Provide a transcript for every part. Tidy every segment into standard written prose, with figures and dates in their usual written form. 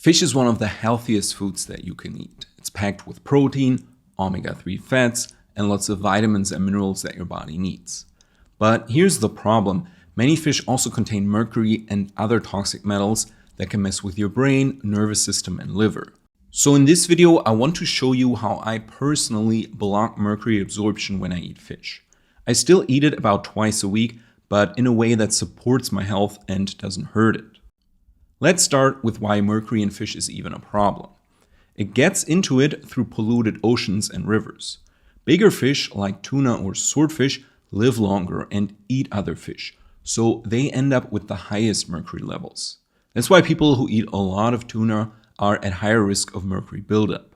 Fish is one of the healthiest foods that you can eat. It's packed with protein, omega-3 fats, and lots of vitamins and minerals that your body needs. But here's the problem. Many fish also contain mercury and other toxic metals that can mess with your brain, nervous system, and liver. So in this video, I want to show you how I personally block mercury absorption when I eat fish. I still eat it about twice a week, but in a way that supports my health and doesn't hurt it. Let's start with why mercury in fish is even a problem. It gets into it through polluted oceans and rivers. Bigger fish like tuna or swordfish live longer and eat other fish, so they end up with the highest mercury levels. That's why people who eat a lot of tuna are at higher risk of mercury buildup.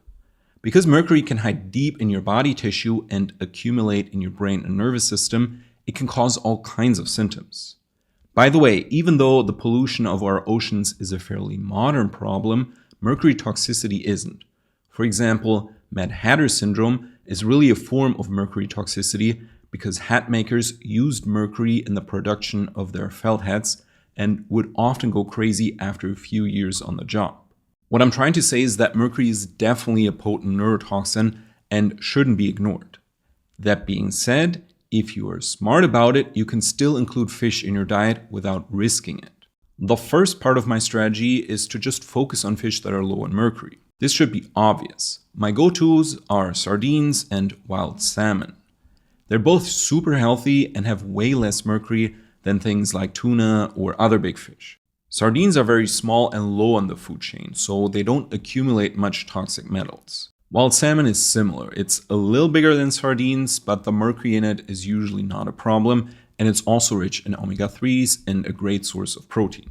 Because mercury can hide deep in your body tissue and accumulate in your brain and nervous system, it can cause all kinds of symptoms. By the way, even though the pollution of our oceans is a fairly modern problem, mercury toxicity isn't. For example, Mad Hatter syndrome is really a form of mercury toxicity because hat makers used mercury in the production of their felt hats and would often go crazy after a few years on the job. What I'm trying to say is that mercury is definitely a potent neurotoxin and shouldn't be ignored. That being said, if you are smart about it, you can still include fish in your diet without risking it. The first part of my strategy is to just focus on fish that are low in mercury. This should be obvious. My go-tos are sardines and wild salmon. They're both super healthy and have way less mercury than things like tuna or other big fish. Sardines are very small and low on the food chain, so they don't accumulate much toxic metals. Wild salmon is similar. It's a little bigger than sardines, but the mercury in it is usually not a problem, and it's also rich in omega-3s and a great source of protein.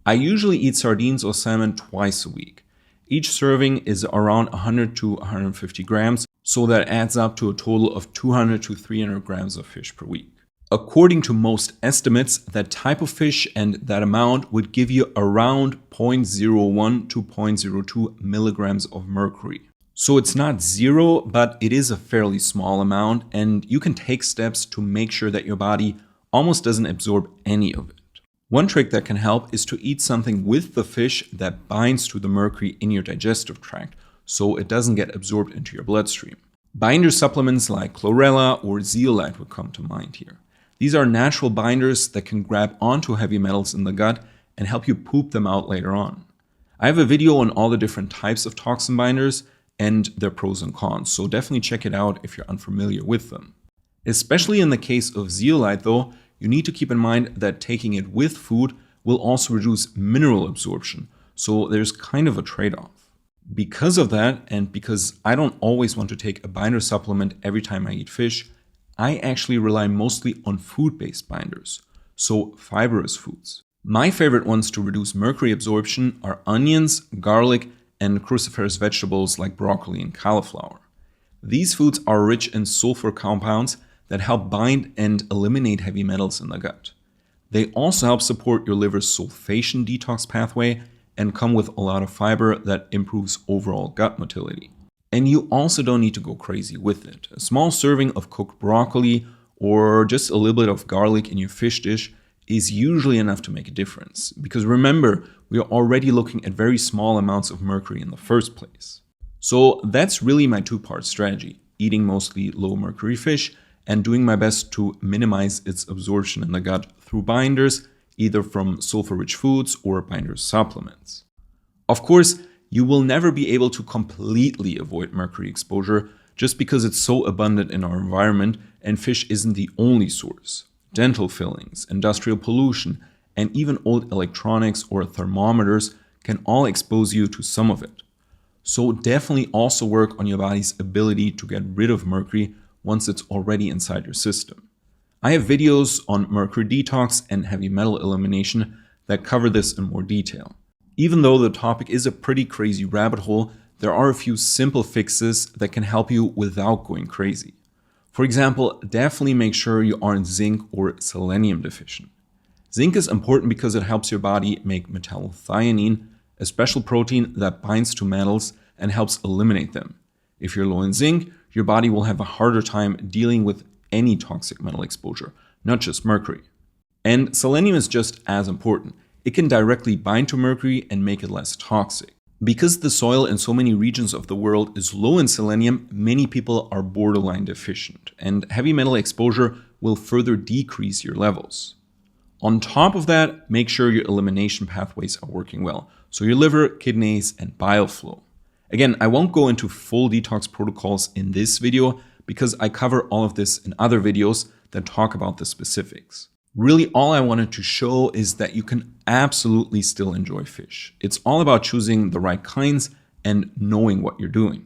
I usually eat sardines or salmon twice a week. Each serving is around 100 to 150 grams, so that adds up to a total of 200 to 300 grams of fish per week. According to most estimates, that type of fish and that amount would give you around 0.01 to 0.02 milligrams of mercury. So it's not zero, but it is a fairly small amount, and you can take steps to make sure that your body almost doesn't absorb any of it. One trick that can help is to eat something with the fish that binds to the mercury in your digestive tract, so it doesn't get absorbed into your bloodstream. Binder supplements like chlorella or zeolite would come to mind here. These are natural binders that can grab onto heavy metals in the gut and help you poop them out later on. I have a video on all the different types of toxin binders and their pros and cons, so definitely check it out if you're unfamiliar with them. Especially in the case of zeolite though, you need to keep in mind that taking it with food will also reduce mineral absorption, so there's kind of a trade-off. Because of that, and because I don't always want to take a binder supplement every time I eat fish, I actually rely mostly on food-based binders, so fibrous foods. My favorite ones to reduce mercury absorption are onions, garlic, and cruciferous vegetables like broccoli and cauliflower. These foods are rich in sulfur compounds that help bind and eliminate heavy metals in the gut. They also help support your liver's sulfation detox pathway and come with a lot of fiber that improves overall gut motility. And you also don't need to go crazy with it. A small serving of cooked broccoli or just a little bit of garlic in your fish dish is usually enough to make a difference. Because remember, we are already looking at very small amounts of mercury in the first place. So that's really my two-part strategy: eating mostly low mercury fish and doing my best to minimize its absorption in the gut through binders, either from sulfur-rich foods or binder supplements. Of course, you will never be able to completely avoid mercury exposure just because it's so abundant in our environment and fish isn't the only source. Dental fillings, industrial pollution, and even old electronics or thermometers can all expose you to some of it. So definitely also work on your body's ability to get rid of mercury once it's already inside your system. I have videos on mercury detox and heavy metal elimination that cover this in more detail. Even though the topic is a pretty crazy rabbit hole, there are a few simple fixes that can help you without going crazy. For example, definitely make sure you aren't zinc or selenium deficient. Zinc is important because it helps your body make metallothionein, a special protein that binds to metals and helps eliminate them. If you're low in zinc, your body will have a harder time dealing with any toxic metal exposure, not just mercury. And selenium is just as important. it can directly bind to mercury and make it less toxic. Because the soil in so many regions of the world is low in selenium, many people are borderline deficient, and heavy metal exposure will further decrease your levels. On top of that, make sure your elimination pathways are working well, so your liver, kidneys, and bile flow. Again, I won't go into full detox protocols in this video because I cover all of this in other videos that talk about the specifics. Really, all I wanted to show is that you can absolutely still enjoy fish. It's all about choosing the right kinds and knowing what you're doing.